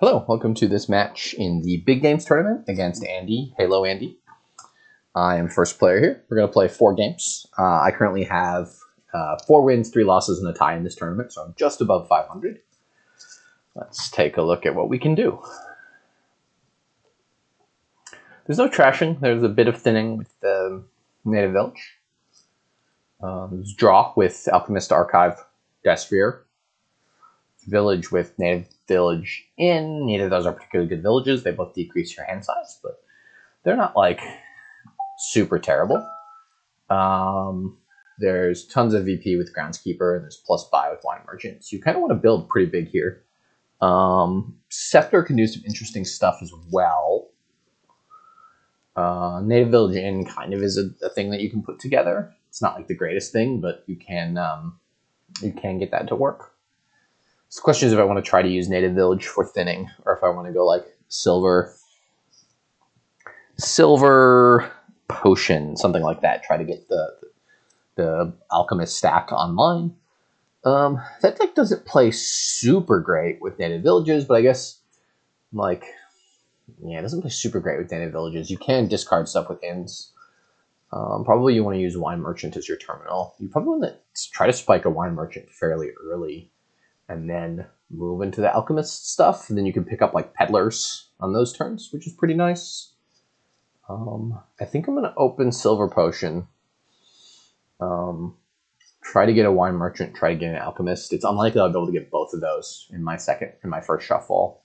Hello, welcome to this match in the Big Games tournament against Andy, HaloAndy. I am first player here. We're going to play 4 games. I currently have 4 wins, 3 losses, and a tie in this tournament, so I'm just above 500. Let's take a look at what we can do. There's no trashing. There's a bit of thinning with the Native Village. There's draw with Alchemist Archive, Desphere. Village with Native Village in. Neither of those are particularly good villages. They both decrease your hand size, but they're not like super terrible. There's tons of VP with Groundskeeper, and there's plus buy with Wine Merchant. So you kind of want to build pretty big here. Scepter can do some interesting stuff as well. Native Village Inn kind of is a thing that you can put together. It's not like the greatest thing, but you can get that to work. So the question is if I want to try to use Native Village for thinning, or if I want to go like silver potion, something like that. Try to get the alchemist stack online. That deck doesn't play super great with Native Villages, but I guess it doesn't play super great with Native Villages. You can discard stuff with inns. Probably you want to use Wine Merchant as your terminal. You probably want to try to spike a Wine Merchant fairly early, and then move into the alchemist stuff, and then you can pick up like peddlers on those turns, which is pretty nice. I think I'm going to open silver potion, try to get a Wine Merchant, try to get an alchemist. It's unlikely I'll be able to get both of those in my first shuffle.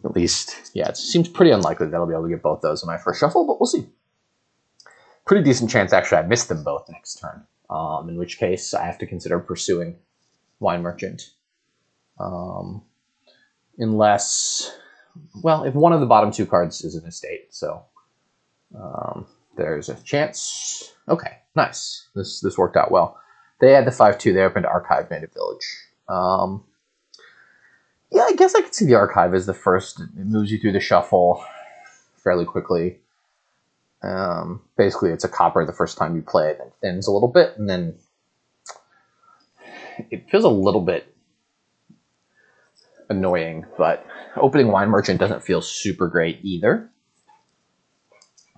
At least, yeah, it seems pretty unlikely that I'll be able to get both those in my first shuffle, but we'll see. Pretty decent chance actually I miss them both next turn, in which case I have to consider pursuing Wine Merchant. Unless, well, if one of the bottom 2 cards is an estate, so there's a chance. Okay, nice. This worked out well. They had the 5/2. They opened Archive Native Village. Yeah, I guess I could see the Archive as the first. It moves you through the shuffle fairly quickly. Basically, it's a copper the first time you play it, and thins a little bit, and then it feels a little bit annoying, but opening Wine Merchant doesn't feel super great either.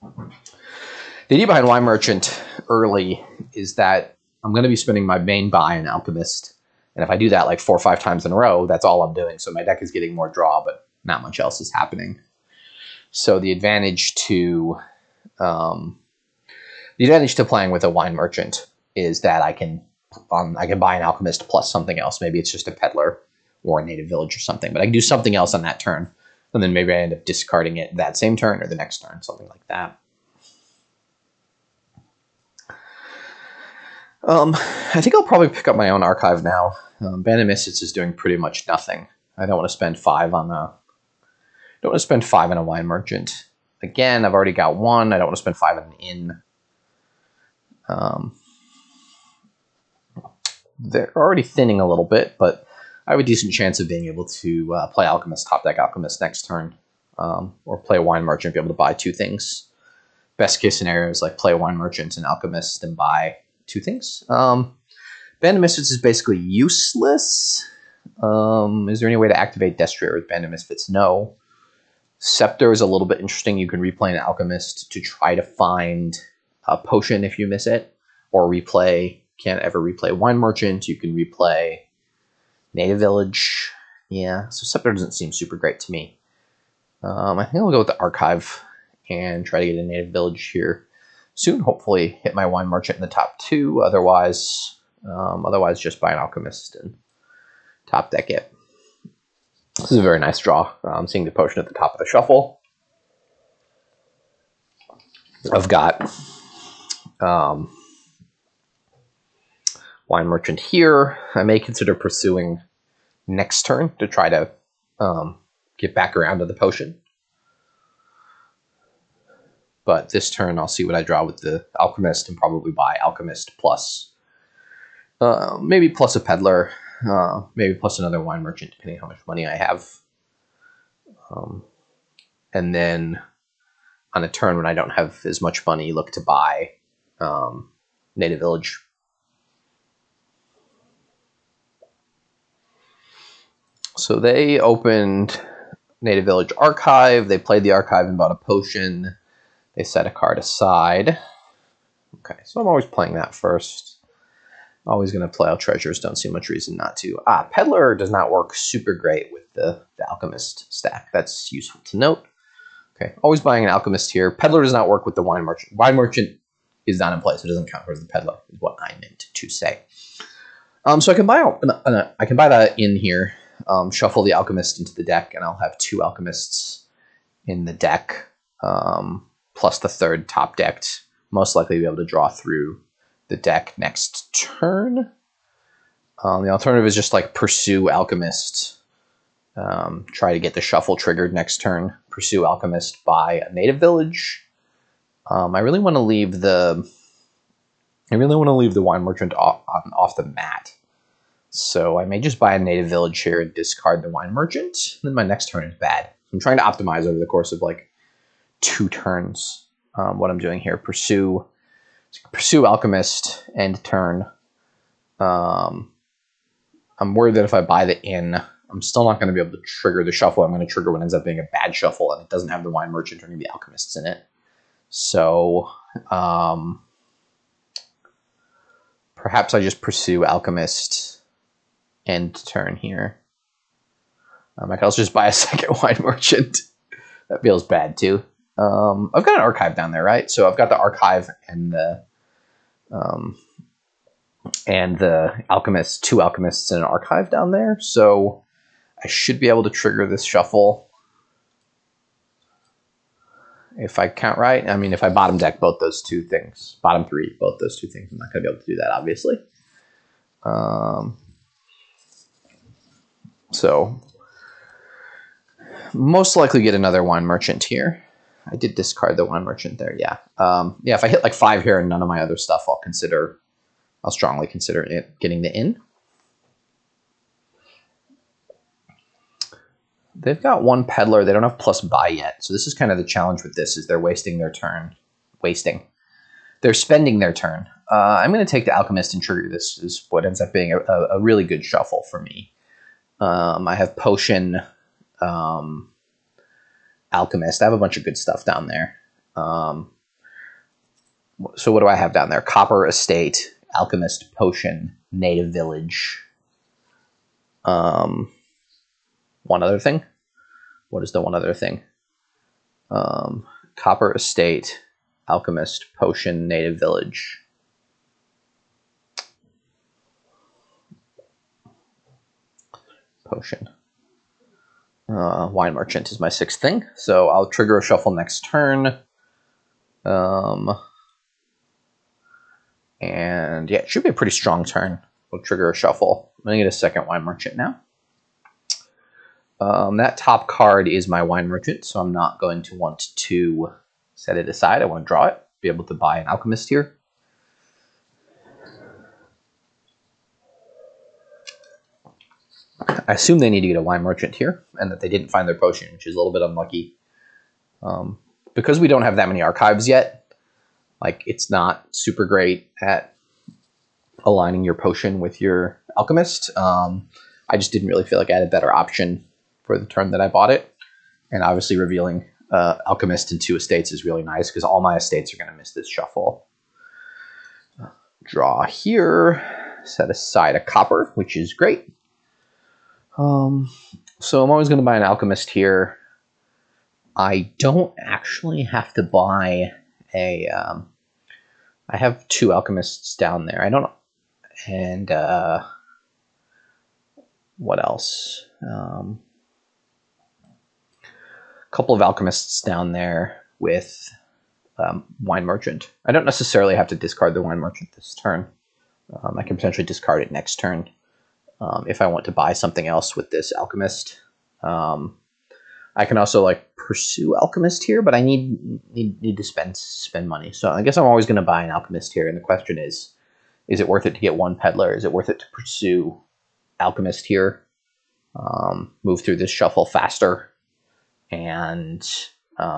The idea behind Wine Merchant early is that I'm going to be spending my main buy in Alchemist, and if I do that like 4 or 5 times in a row, that's all I'm doing. So my deck is getting more draw, but not much else is happening. So the advantage to playing with a Wine Merchant is that I can buy an alchemist plus something else. Maybe it's just a peddler or a Native Village or something, but I can do something else on that turn, and then maybe I end up discarding it that same turn or the next turn, something like that. I think I'll probably pick up my own archive now. Band of Misfits is doing pretty much nothing. I don't want to spend 5 on a Wine Merchant. Again, I've already got 1. I don't want to spend 5 on an inn. They're already thinning a little bit, but I have a decent chance of being able to play Alchemist, top deck Alchemist next turn, or play a Wine Merchant, be able to buy 2 things. Best case scenario is like play a Wine Merchant and Alchemist and buy 2 things. Band of Misfits is basically useless. Is there any way to activate Desphere with Band of Misfits? No. Scepter is a little bit interesting. You can replay an Alchemist to try to find a potion if you miss it, or can't ever replay Wine Merchant. You can replay Native Village. Yeah, so Scepter doesn't seem super great to me. I think I'll go with the Archive and try to get a Native Village here soon. Hopefully hit my Wine Merchant in the top 2. Otherwise just buy an Alchemist and top deck it. This is a very nice draw. I'm seeing the potion at the top of the shuffle. I've got Wine Merchant here. I may consider pursuing next turn to try to get back around to the potion. But this turn, I'll see what I draw with the Alchemist and probably buy Alchemist plus, maybe plus a Peddler, maybe plus another Wine Merchant, depending how much money I have. And then on a turn when I don't have as much money, look to buy Native Village. So they opened Native Village Archive. They played the archive and bought a potion. They set a card aside. Okay, so I'm always playing that first. Always going to play out treasures. Don't see much reason not to. Peddler does not work super great with the Alchemist stack. That's useful to note. Okay, always buying an Alchemist here. Peddler does not work with the Wine Merchant. Wine Merchant is not in play, so it doesn't count towards the Peddler, is what I meant to say. So I can buy that in here. Shuffle the Alchemist into the deck, and I'll have 2 Alchemists in the deck, plus the 3rd top decked. Most likely be able to draw through the deck next turn. The alternative is just like pursue Alchemist. Try to get the shuffle triggered next turn. Pursue Alchemist by a Native Village. I really want to leave the Wine Merchant off the mat. So I may just buy a Native Village here and discard the Wine Merchant. Then my next turn is bad. I'm trying to optimize over the course of like 2 turns. What I'm doing here: pursue Alchemist, end turn. I'm worried that if I buy the inn, I'm still not going to be able to trigger the shuffle. I'm going to trigger what ends up being a bad shuffle, and it doesn't have the Wine Merchant or any of the Alchemists in it. So perhaps I just pursue Alchemist, end turn here. I can also just buy a second Wine Merchant. That feels bad too. I've got an archive down there, right? So I've got the archive and the alchemist, 2 alchemists in an archive down there. So I should be able to trigger this shuffle if I count right. I mean, if I bottom deck both those 2 things, bottom 3, both those 2 things, I'm not going to be able to do that, obviously. So most likely get another Wine Merchant here. I did discard the Wine Merchant there, yeah. Yeah, if I hit like 5 here and none of my other stuff, I'll strongly consider it getting the inn. They've got 1 Peddler. They don't have plus buy yet. So this is kind of the challenge with this, is they're wasting their turn. They're spending their turn. I'm going to take the Alchemist and trigger this. This is what ends up being a really good shuffle for me. I have Potion, Alchemist. I have a bunch of good stuff down there. So what do I have down there? Copper Estate, Alchemist, Potion, Native Village. One other thing. What is the one other thing? Copper Estate, Alchemist, Potion, Native Village. Potion. Wine Merchant is my 6th thing. So I'll trigger a shuffle next turn. And yeah, it should be a pretty strong turn. We'll trigger a shuffle. I'm going to get a second Wine Merchant now. That top card is my Wine Merchant, so I'm not going to want to set it aside. I want to draw it, be able to buy an Alchemist here. I assume they need to get a Wine Merchant here, and that they didn't find their potion, which is a little bit unlucky. Because we don't have that many archives yet, like, it's not super great at aligning your potion with your Alchemist. I just didn't really feel like I had a better option for the turn that I bought it. And obviously revealing Alchemist in 2 estates is really nice, because all my estates are going to miss this shuffle. Draw here, set aside a copper, which is great. So I'm always going to buy an Alchemist here. I don't actually have to buy a... I have 2 Alchemists down there. I don't... And what else? A couple of Alchemists down there with Wine Merchant. I don't necessarily have to discard the Wine Merchant this turn. I can potentially discard it next turn if I want to buy something else with this Alchemist. I can also like pursue Alchemist here, but I need to spend money. So I guess I'm always going to buy an Alchemist here. And the question is it worth it to get 1 Peddler? Is it worth it to pursue Alchemist here? Move through this shuffle faster and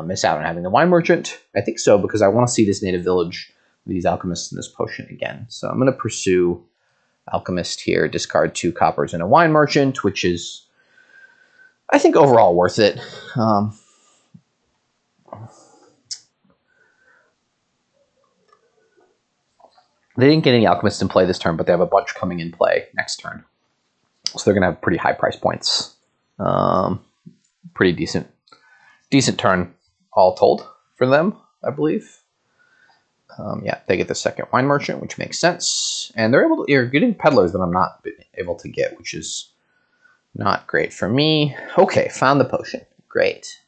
miss out on having the Wine Merchant? I think so, because I want to see this Native Village, these Alchemists, and this potion again. So I'm going to pursue Alchemist here, discard 2 coppers and a Wine Merchant, which is I think overall worth it. They didn't get any Alchemists in play this turn, but they have a bunch coming in play next turn. So they're going to have pretty high price points. Pretty decent turn all told for them, I believe. Yeah, they get the second Wine Merchant, which makes sense. And they're able to, you're getting Peddlers that I'm not able to get, which is not great for me. Okay, found the potion. Great.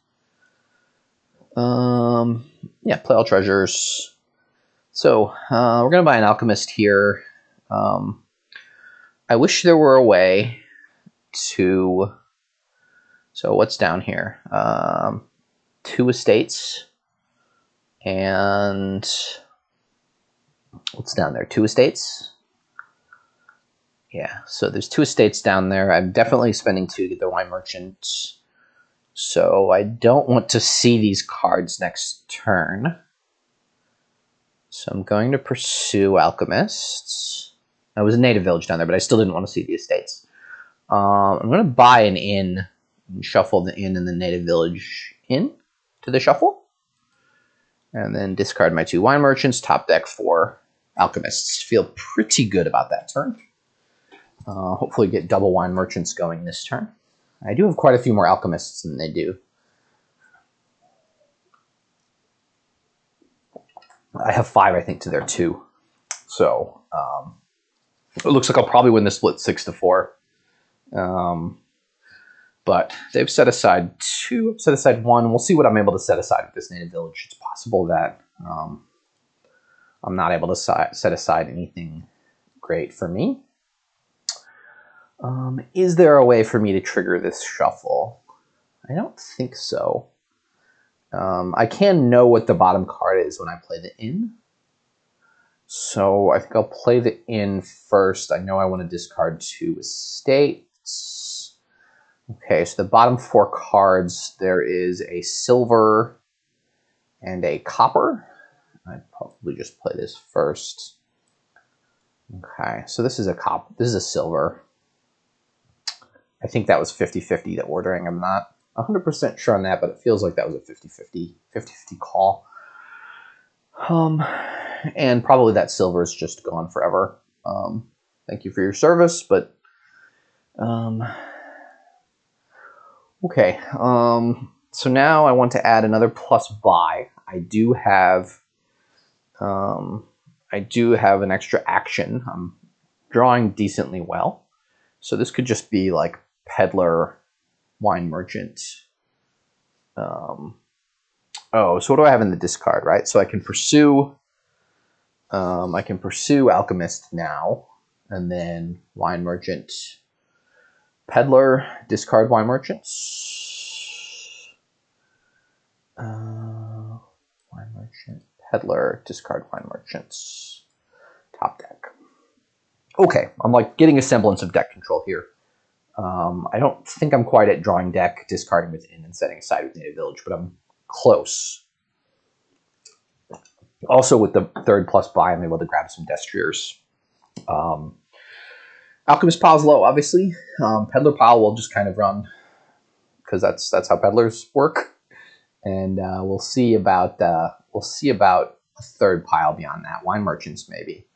Yeah, play all treasures. So we're going to buy an Alchemist here. I wish there were a way to... So what's down here? 2 estates. And what's down there? 2 estates? Yeah, so there's 2 estates down there. I'm definitely spending 2 to get the Wine Merchant. So I don't want to see these cards next turn. So I'm going to pursue Alchemists. I was a native village down there, but I still didn't want to see the estates. I'm going to buy an inn and shuffle the inn and the native village in to the shuffle. And then discard my 2 Wine Merchants, top deck 4 Alchemists. Feel pretty good about that turn. Hopefully get double Wine Merchants going this turn. I do have quite a few more Alchemists than they do. I have 5, I think, to their 2. So it looks like I'll probably win the split 6-4. But they've set aside 2, set aside 1. We'll see what I'm able to set aside with this native village. It's possible that I'm not able to set aside anything great for me. Is there a way for me to trigger this shuffle? I don't think so. I can know what the bottom card is when I play the inn. So I think I'll play the inn first. I know I want to discard 2 estates. Okay, so the bottom 4 cards, there is a silver and a copper. I'd probably just play this first. Okay, so this is a this is a silver. I think that was 50-50 the ordering. I'm not 100% sure on that, but it feels like that was a 50-50 call. And probably that silver is just gone forever. Thank you for your service, but okay. So now I want to add another plus buy. I do have an extra action. I'm drawing decently well, so this could just be like Peddler, Wine Merchant. Oh, so what do I have in the discard, right? So I can pursue Alchemist now, and then Wine Merchant, Peddler, discard Wine Merchants. Wine Merchant, Peddler, discard Wine Merchants. Top deck. Okay, I'm like getting a semblance of deck control here. I don't think I'm quite at drawing deck, discarding within, and setting aside with native village, but I'm close. Also, with the 3rd plus buy, I'm able to grab some Destriers. Alchemist pile's low, obviously. Peddler pile will just kind of run because that's how peddlers work, and we'll see about a 3rd pile beyond that. Wine Merchants maybe.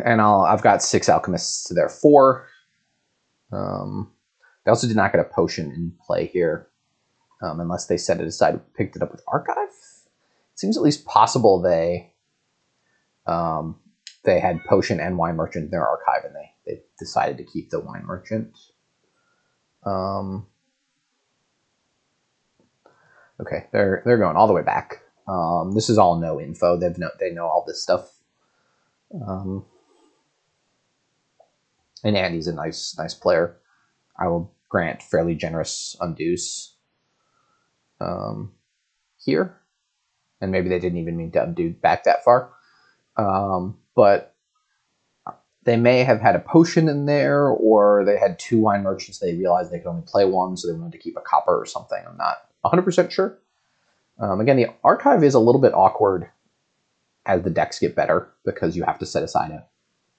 And I've got 6 Alchemists to their 4. They also did not get a potion in play here, unless they set it aside and picked it up with Archive. It seems at least possible they had potion and Wine Merchant in their Archive, and they decided to keep the Wine Merchant. Okay, they're going all the way back. This is all no info. They know all this stuff. And Andy's a nice player. I will grant fairly generous undos here. And maybe they didn't even mean to undo back that far. But they may have had a potion in there, or they had 2 Wine Merchants. They realized they could only play 1, so they wanted to keep a copper or something. I'm not 100% sure. Again, the Archive is a little bit awkward as the decks get better, because you have to set aside a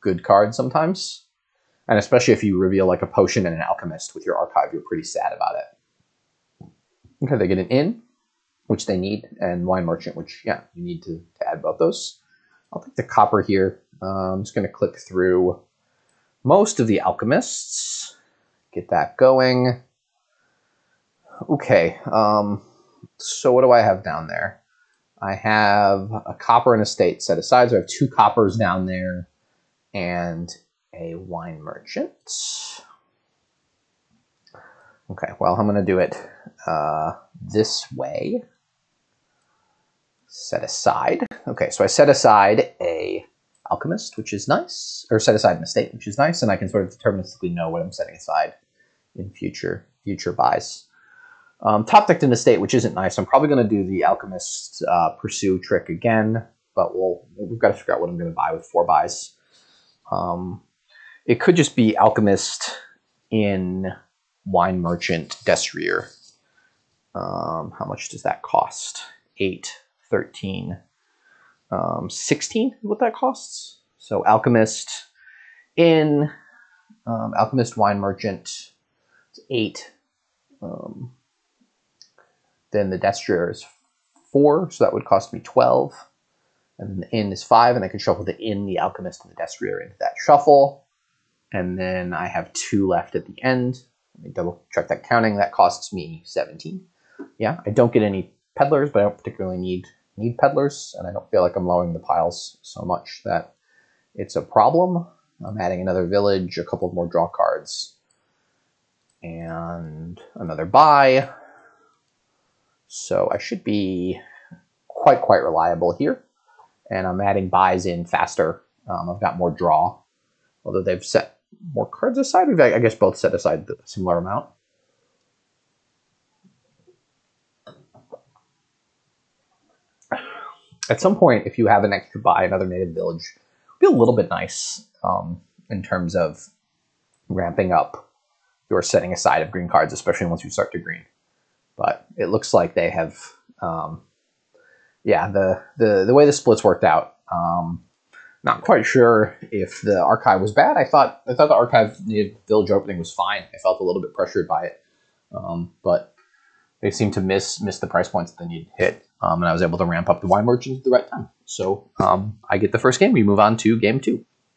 good card sometimes. And especially if you reveal like a potion and an alchemist with your archive, you're pretty sad about it. Okay, they get an inn, which they need, and wine merchant, which, yeah, you need to add both those. I'll take the copper here. I'm just going to click through most of the alchemists. Get that going. Okay, so what do I have down there? I have a copper and a state set aside, so I have 2 coppers down there and a wine merchant. Okay, well, I'm going to do it this way. Set aside. Okay, so I set aside a alchemist, which is nice, or set aside an estate, which is nice, and I can sort of deterministically know what I'm setting aside in future buys. Top decked an estate, which isn't nice. I'm probably going to do the alchemist pursue trick again, but we've got to figure out what I'm going to buy with 4 buys. It could just be alchemist in wine merchant destrier. How much does that cost? 8, 13, 16 is what that costs. So alchemist in alchemist wine merchant, it's 8. Then the destrier is 4, so that would cost me 12. And then the inn is 5, and I can shuffle the inn, the alchemist, and the destrier into that shuffle. And then I have 2 left at the end. Let me double check that counting. That costs me 17. Yeah, I don't get any peddlers, but I don't particularly need peddlers, and I don't feel like I'm lowering the piles so much that it's a problem. I'm adding another village, a couple more draw cards, and another buy. So I should be quite reliable here. And I'm adding buys in faster. I've got more draw, although they've set more cards aside. We've, I guess, both set aside a similar amount. At some point, if you have an extra buy, another native village, it'd be a little bit nice in terms of ramping up your setting aside of green cards, especially once you start to green. But it looks like they have, yeah, the way the splits worked out. Not quite sure if the archive was bad. I thought the archive native village opening was fine. I felt a little bit pressured by it, but they seemed to miss the price points that they needed to hit, and I was able to ramp up the wine merchants at the right time. So I get the first game. We move on to game 2.